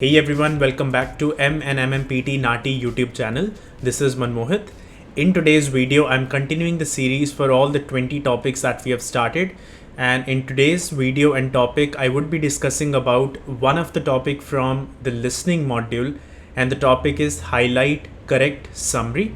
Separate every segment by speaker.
Speaker 1: Hey everyone, welcome back to MNMMPT NAATI YouTube channel. This is Manmohit. In today's video, I'm continuing the series for all the 20 topics that we have started. And in today's video and topic, I would be discussing about one of the topic from the listening module, and the topic is highlight, correct, summary.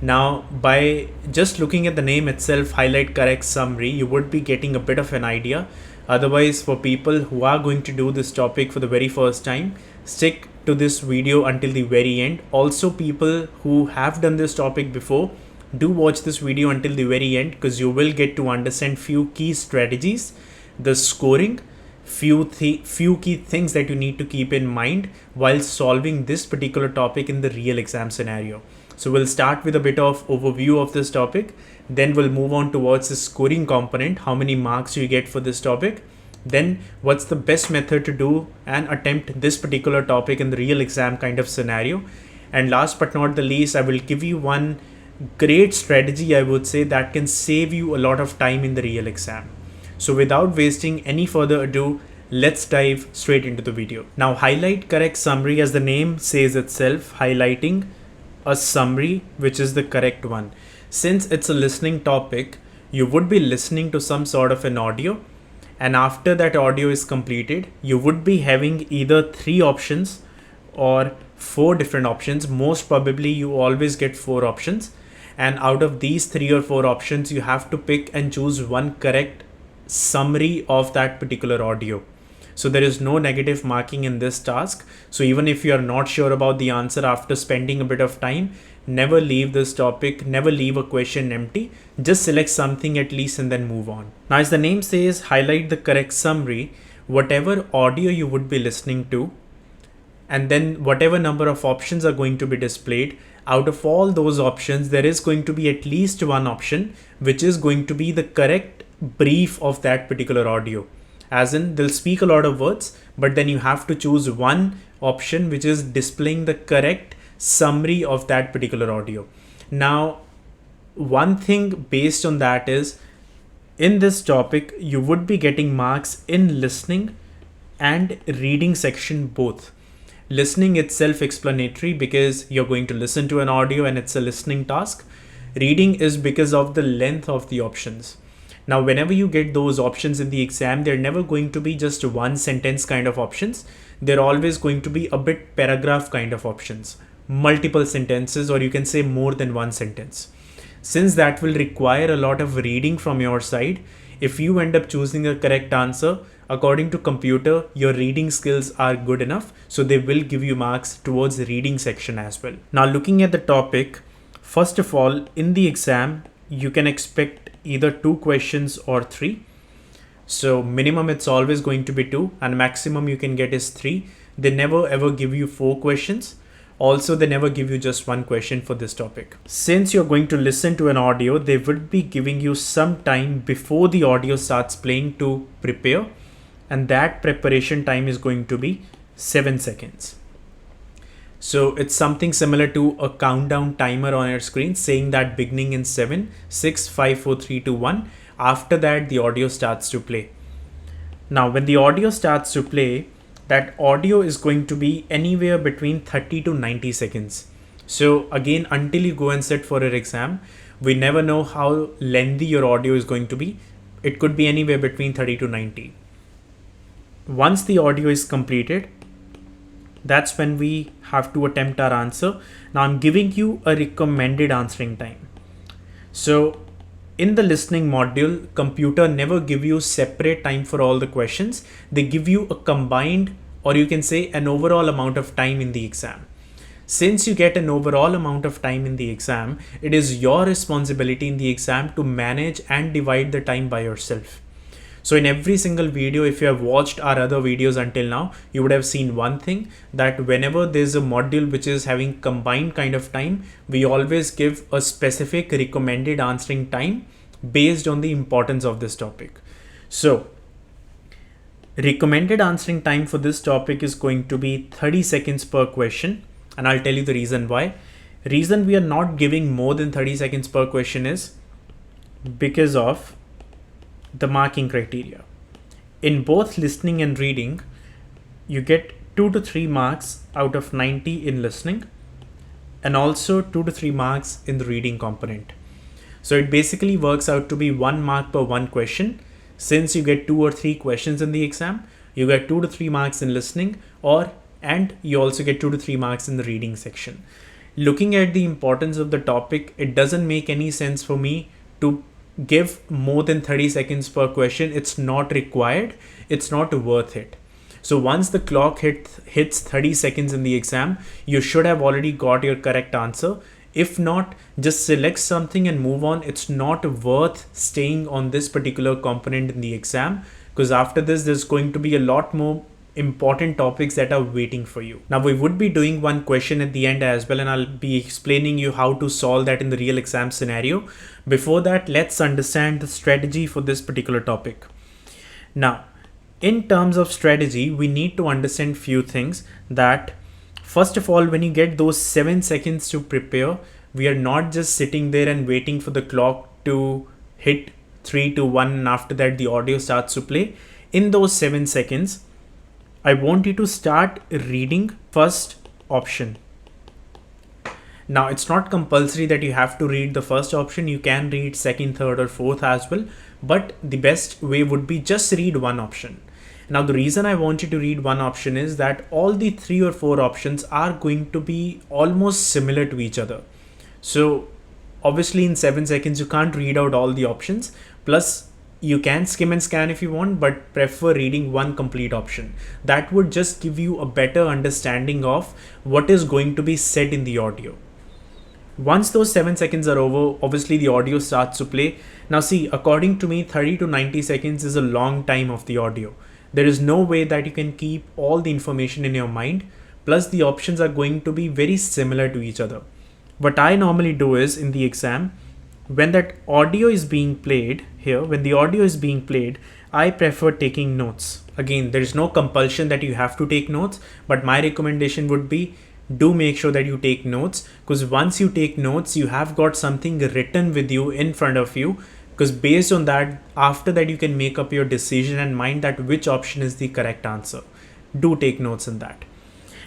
Speaker 1: Now, by just looking at the name itself, highlight, correct, summary, you would be getting a bit of an idea. Otherwise, for people who are going to do this topic for the very first time, stick to this video until the very end. Also, people who have done this topic before, do watch this video until the very end because you will get to understand few key strategies, the scoring, few key things that you need to keep in mind while solving this particular topic in the real exam scenario. So we'll start with a bit of overview of this topic. Then we'll move on towards the scoring component, how many marks you get for this topic. Then what's the best method to do and attempt this particular topic in the real exam kind of scenario. And last but not the least, I will give you one great strategy, I would say, that can save you a lot of time in the real exam. So without wasting any further ado, let's dive straight into the video. Now, highlight, correct, summary, as the name says itself, highlighting a summary which is the correct one. Since it's a listening topic, you would be listening to some sort of an audio, and after that audio is completed, you would be having either 3 options or 4 different options. Most probably you always get 4 options, and out of these 3 or 4 options, you have to pick and choose one correct summary of that particular audio. So there is no negative marking in this task. So even if you are not sure about the answer after spending a bit of time, never leave this topic, never leave a question empty. Just select something at least and then move on. Now, as the name says, highlight the correct summary, whatever audio you would be listening to, and then whatever number of options are going to be displayed, out of all those options, there is going to be at least one option which is going to be the correct brief of that particular audio. As in, they'll speak a lot of words, but then you have to choose one option which is displaying the correct summary of that particular audio. Now, one thing based on that is, in this topic, you would be getting marks in listening and reading section both. Listening it's self-explanatory because you're going to listen to an audio and it's a listening task. Reading is because of the length of the options. Now, whenever you get those options in the exam, they're never going to be just one sentence kind of options. They're always going to be a bit paragraph kind of options, multiple sentences, or you can say more than one sentence. Since that will require a lot of reading from your side, if you end up choosing a correct answer, according to computer, your reading skills are good enough. So they will give you marks towards the reading section as well. Now, looking at the topic, first of all, in the exam, you can expect either 2 questions or 3. So minimum it's always going to be 2 and maximum you can get is 3. They never ever give you 4 questions. Also, they never give you just 1 question for this topic. Since you're going to listen to an audio, they would be giving you some time before the audio starts playing to prepare, and that preparation time is going to be 7 seconds. So it's something similar to a countdown timer on your screen saying that beginning in 7, 6, 5, 4, 3, 2, 1. After that, the audio starts to play. Now, when the audio starts to play, that audio is going to be anywhere between 30 to 90 seconds. So again, until you go and sit for your exam, we never know how lengthy your audio is going to be. It could be anywhere between 30 to 90. Once the audio is completed, that's when we have to attempt our answer. Now, I'm giving you a recommended answering time. So in the listening module, computer never give you separate time for all the questions. They give you a combined, or you can say an overall amount of time in the exam. Since you get an overall amount of time in the exam, it is your responsibility in the exam to manage and divide the time by yourself. So in every single video, if you have watched our other videos until now, you would have seen one thing, that whenever there's a module which is having combined kind of time, we always give a specific recommended answering time based on the importance of this topic. So recommended answering time for this topic is going to be 30 seconds per question. And I'll tell you the reason why. Reason we are not giving more than 30 seconds per question is because of the marking criteria. In both listening and reading, you get 2 to 3 marks out of 90 in listening, and also 2 to 3 marks in the reading component. So it basically works out to be 1 mark per one question. Since you get 2 or 3 questions in the exam, you get 2 to 3 marks in listening, and you also get 2 to 3 marks in the reading section. Looking at the importance of the topic, it doesn't make any sense for me to give more than 30 seconds per question. It's not required. It's not worth it. So once the clock hits 30 seconds in the exam, you should have already got your correct answer. If not, just select something and move on. It's not worth staying on this particular component in the exam, because after this, there's going to be a lot more important topics that are waiting for you. Now we would be doing one question at the end as well, and I'll be explaining you how to solve that in the real exam scenario. Before that, let's understand the strategy for this particular topic. Now, in terms of strategy, we need to understand few things. That first of all, when you get those 7 seconds to prepare, we are not just sitting there and waiting for the clock to hit 3 to 1 and after that the audio starts to play. In those 7 seconds, I want you to start reading first option. Now it's not compulsory that you have to read the first option. You can read second, third or fourth as well. But the best way would be just read one option. Now the reason I want you to read one option is that all the 3 or 4 options are going to be almost similar to each other. So obviously in 7 seconds you can't read out all the options. Plus you can skim and scan if you want, but prefer reading one complete option. That would just give you a better understanding of what is going to be said in the audio. Once those 7 seconds are over, obviously the audio starts to play. Now see, according to me, 30 to 90 seconds is a long time of the audio. There is no way that you can keep all the information in your mind. Plus the options are going to be very similar to each other. What I normally do is in the exam, when that audio is being played here, I prefer taking notes. Again, there is no compulsion that you have to take notes, but my recommendation would be do make sure that you take notes, because once you take notes, you have got something written with you in front of you, because based on that, after that you can make up your decision and mind that which option is the correct answer. Do take notes in that.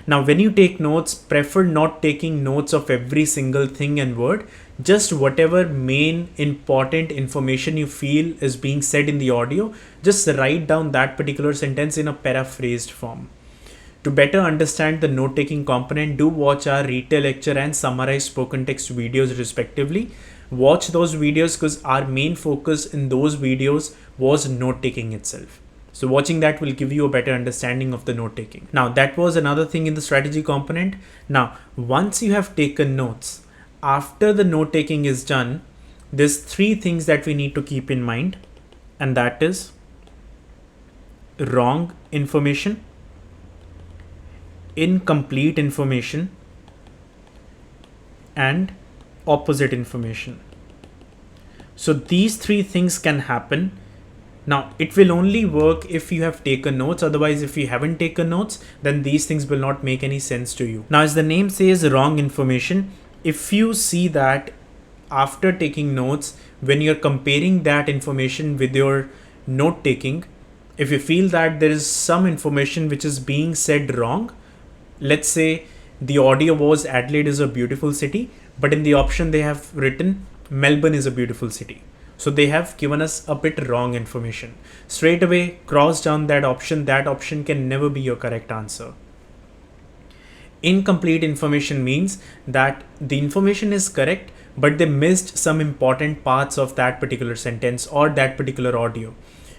Speaker 1: Now when you take notes, prefer not taking notes of every single thing and word, just whatever main important information you feel is being said in the audio, just write down that particular sentence in a paraphrased form. To better understand the note-taking component, do watch our retail lecture and summarized spoken text videos respectively. Watch those videos because our main focus in those videos was note-taking itself. So watching that will give you a better understanding of the note-taking. Now that was another thing in the strategy component. Now, once you have taken notes, after the note-taking is done, there's 3 things that we need to keep in mind, and that is wrong information, incomplete information, and opposite information. So these 3 things can happen. Now it will only work if you have taken notes. Otherwise, if you haven't taken notes, then these things will not make any sense to you. Now, as the name says, wrong information, if you see that after taking notes, when you're comparing that information with your note taking, if you feel that there is some information which is being said wrong, let's say the audio was Adelaide is a beautiful city, but in the option they have written Melbourne is a beautiful city. So they have given us a bit wrong information. Straight away, cross down that option. That option can never be your correct answer. Incomplete information means that the information is correct, but they missed some important parts of that particular sentence or that particular audio.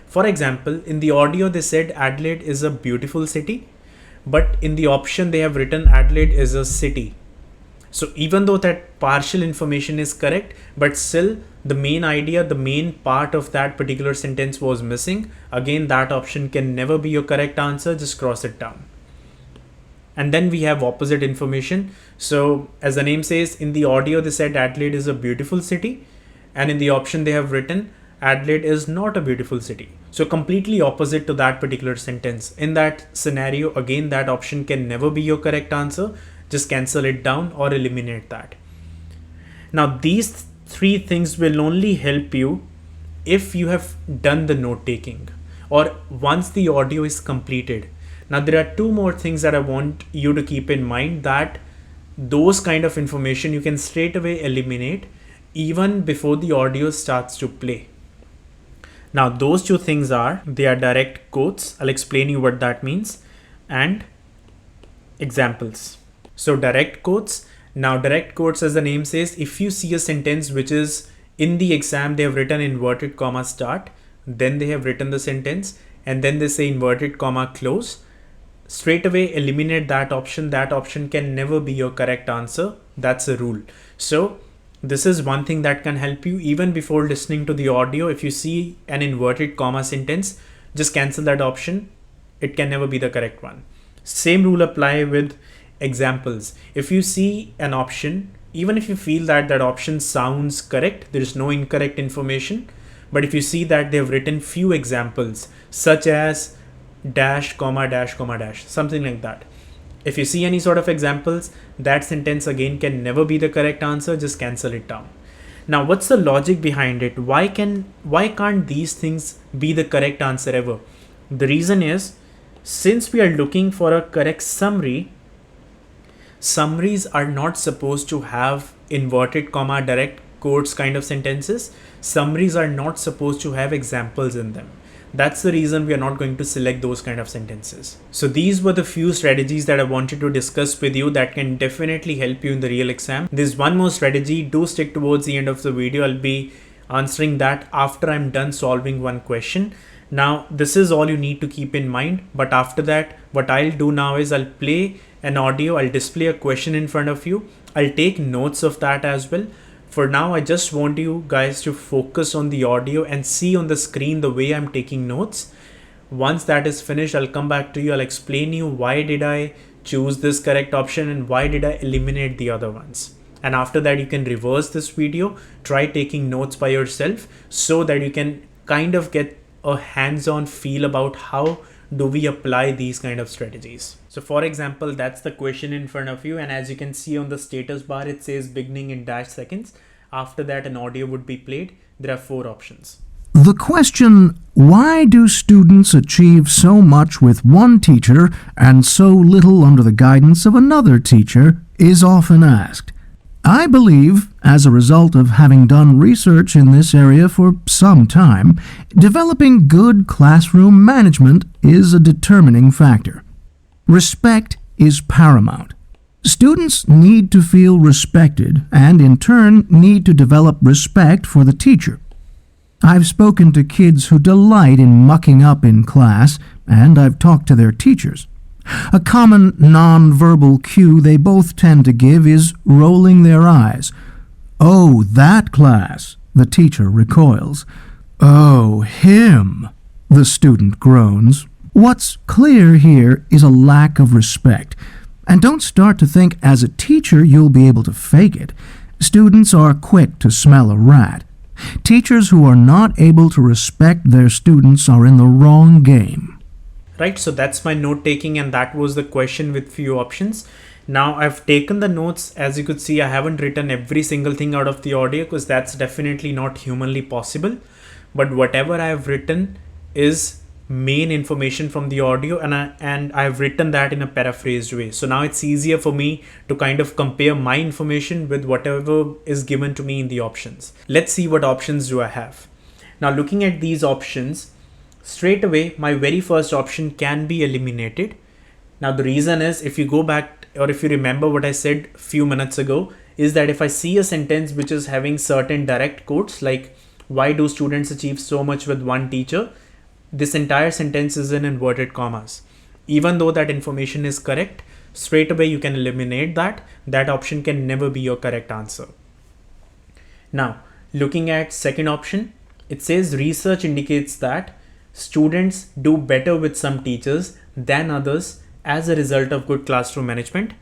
Speaker 1: For example, in the audio, they said Adelaide is a beautiful city, but in the option they have written Adelaide is a city. So even though that partial information is correct, but still the main idea, the main part of that particular sentence was missing. Again, that option can never be your correct answer. Just cross it down. And then we have opposite information. So as the name says, in the audio, they said Adelaide is a beautiful city. And in the option they have written Adelaide is not a beautiful city. So completely opposite to that particular sentence. In that scenario, again, that option can never be your correct answer. Just cancel it down or eliminate that. Now these 3 things will only help you if you have done the note taking or once the audio is completed. Now there are two more things that I want you to keep in mind, that those kind of information you can straight away eliminate even before the audio starts to play. Now those two things they are direct quotes. I'll explain you what that means, and examples. So direct quotes. Now direct quotes, as the name says, if you see a sentence which is in the exam, they have written inverted comma start, then they have written the sentence, and then they say inverted comma close, straight away eliminate that option. That option can never be your correct answer. That's a rule. So this is one thing that can help you even before listening to the audio. If you see an inverted comma sentence, just cancel that option. It can never be the correct one. Same rule apply with examples. If you see an option, even if you feel that that option sounds correct, there is no incorrect information, but if you see that they've written few examples such as dash, comma, dash, comma, dash, something like that. If you see any sort of examples, that sentence again can never be the correct answer. Just cancel it down. Now, what's the logic behind it? Why can't these things be the correct answer ever? The reason is, since we are looking for a correct summary, summaries are not supposed to have inverted comma direct quotes kind of sentences. Summaries are not supposed to have examples in them. That's the reason we are not going to select those kind of sentences. So these were the few strategies that I wanted to discuss with you that can definitely help you in the real exam. There's one more strategy. Do stick towards the end of the video. I'll be answering that after I'm done solving one question. Now, this is all you need to keep in mind. But after that, what I'll do now is I'll play an audio. I'll display a question in front of you. I'll take notes of that as well. For now, I just want you guys to focus on the audio and see on the screen the way I'm taking notes. Once that is finished, I'll come back to you. I'll explain you why did I choose this correct option and why did I eliminate the other ones. And after that, you can reverse this video, try taking notes by yourself so that you can kind of get a hands-on feel about how do we apply these kind of strategies. So for example, that's the question in front of you. And as you can see on the status bar, it says beginning in dash seconds. After that, an audio would be played. There are 4 options.
Speaker 2: The question, why do students achieve so much with one teacher and so little under the guidance of another teacher, is often asked. I believe, as a result of having done research in this area for some time, developing good classroom management is a determining factor. Respect is paramount. Students need to feel respected and, in turn, need to develop respect for the teacher. I've spoken to kids who delight in mucking up in class, and I've talked to their teachers. A common non-verbal cue they both tend to give is rolling their eyes. "Oh, that class," the teacher recoils. "Oh, him," the student groans. What's clear here is a lack of respect. And don't start to think as a teacher you'll be able to fake it. Students are quick to smell a rat. Teachers who are not able to respect their students are in the wrong game.
Speaker 1: Right, so that's my note taking, and that was the question with few options. Now I've taken the notes. As you could see, I haven't written every single thing out of the audio because that's definitely not humanly possible. But whatever I have written is main information from the audio, and I've written that in a paraphrased way. So now it's easier for me to kind of compare my information with whatever is given to me in the options. Let's see what options do I have. Now looking at these options, straight away, my very first option can be eliminated. Now the reason is, if you go back or if you remember what I said a few minutes ago, is that if I see a sentence which is having certain direct quotes like, why do students achieve so much with one teacher? This entire sentence is in inverted commas. Even though that information is correct, straight away you can eliminate that. That option can never be your correct answer. Now, looking at second option, it says research indicates that students do better with some teachers than others as a result of good classroom management.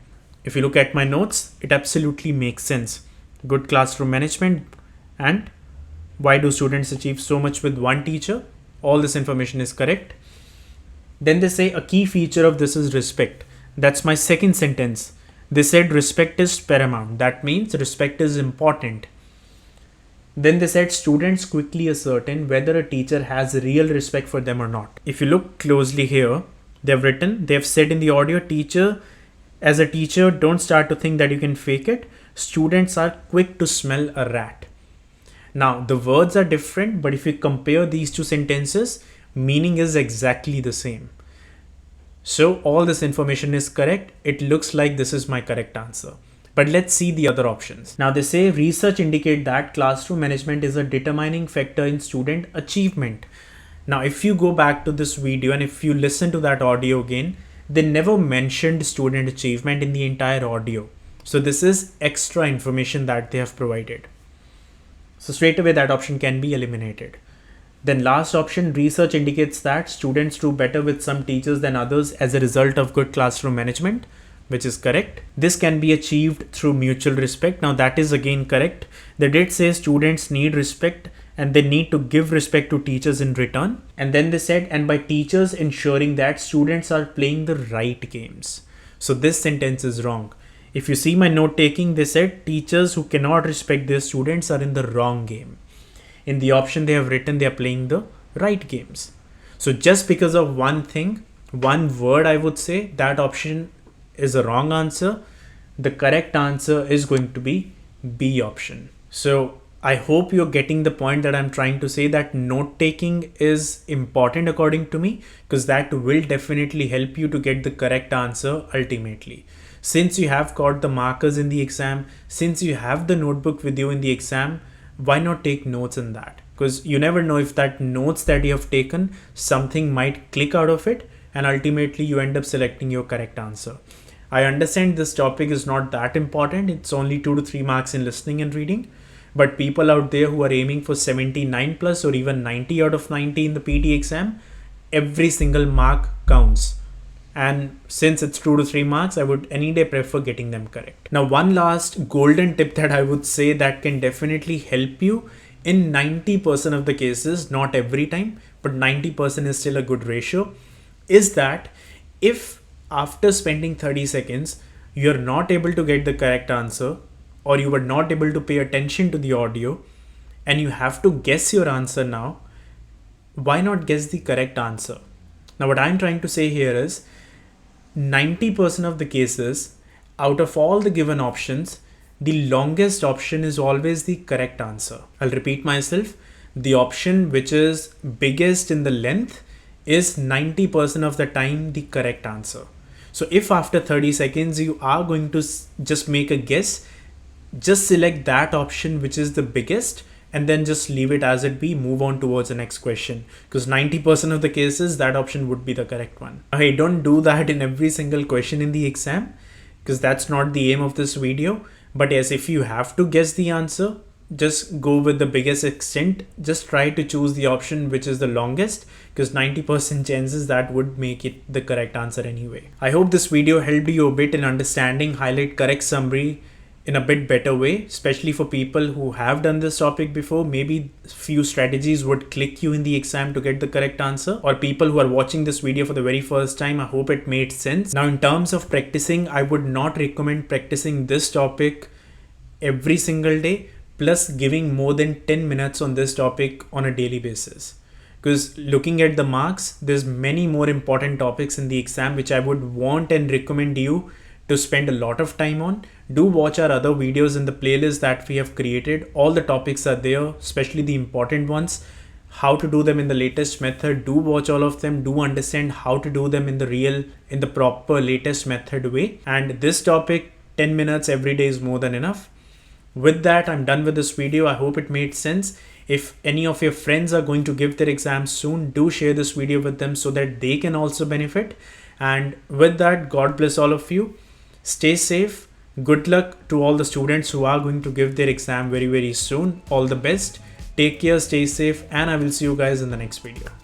Speaker 1: If you look at my notes, it absolutely makes sense. Good classroom management and why do students achieve so much with one teacher? All this information is correct. Then they say a key feature of this is respect. That's my second sentence. They said respect is paramount. That means respect is important. Then they said students quickly ascertain whether a teacher has real respect for them or not. If you look closely here, They've said in the audio, as a teacher, don't start to think that you can fake it. Students are quick to smell a rat. Now, the words are different, but if you compare these two sentences, meaning is exactly the same. So all this information is correct. It looks like this is my correct answer. But let's see the other options. Now they say research indicate that classroom management is a determining factor in student achievement. Now, if you go back to this video and if you listen to that audio again, they never mentioned student achievement in the entire audio. So this is extra information that they have provided. So straight away that option can be eliminated. Then last option, research indicates that students do better with some teachers than others as a result of good classroom management, which is correct. This can be achieved through mutual respect. Now that is again correct. They did say students need respect and they need to give respect to teachers in return. And then they said, and by teachers ensuring that students are playing the right games. So this sentence is wrong. If you see my note taking, they said teachers who cannot respect their students are in the wrong game. In the option they have written, they are playing the right games. So just because of one thing, one word, I would say that option is a wrong answer. The correct answer is going to be B option. So I hope you're getting the point that I'm trying to say, that note taking is important according to me, because that will definitely help you to get the correct answer ultimately. Since you have got the markers in the exam, since you have the notebook with you in the exam, why not take notes in that? Because you never know, if that notes that you have taken, something might click out of it and ultimately you end up selecting your correct answer. I understand this topic is not that important. It's only 2 to 3 marks in listening and reading. But people out there who are aiming for 79 plus or even 90 out of 90 in the PTE exam, every single mark counts. And since it's 2 to 3 marks, I would any day prefer getting them correct. Now, one last golden tip that I would say that can definitely help you in 90% of the cases, not every time, but 90% is still a good ratio, is that if after spending 30 seconds, you're not able to get the correct answer, or you were not able to pay attention to the audio and you have to guess your answer now, why not guess the correct answer? Now, what I'm trying to say here is 90% of the cases, out of all the given options, the longest option is always the correct answer. I'll repeat myself. The option which is biggest in the length is 90% of the time the correct answer. So if after 30 seconds you are going to just make a guess, just select that option which is the biggest and then just leave it as it be, move on towards the next question, because 90% of the cases that option would be the correct one. Okay, don't do that in every single question in the exam, because that's not the aim of this video. But yes, if you have to guess the answer, just go with the biggest extent. Just try to choose the option which is the longest, because 90% chances that would make it the correct answer anyway. I hope this video helped you a bit in understanding highlight correct summary in a bit better way, especially for people who have done this topic before. Maybe few strategies would click you in the exam to get the correct answer, or people who are watching this video for the very first time. I hope it made sense. Now, in terms of practicing, I would not recommend practicing this topic every single day, plus giving more than 10 minutes on this topic on a daily basis. Because looking at the marks, there's many more important topics in the exam which I would want and recommend you to spend a lot of time on. Do watch our other videos in the playlist that we have created. All the topics are there, especially the important ones. How to do them in the latest method. Do watch all of them. Do understand how to do them in the proper latest method way. And this topic, 10 minutes every day is more than enough. With that, I'm done with this video. I hope it made sense. If any of your friends are going to give their exams soon, do share this video with them so that they can also benefit. And with that, God bless all of you. Stay safe. Good luck to all the students who are going to give their exam very, very soon. All the best. Take care, stay safe, and I will see you guys in the next video.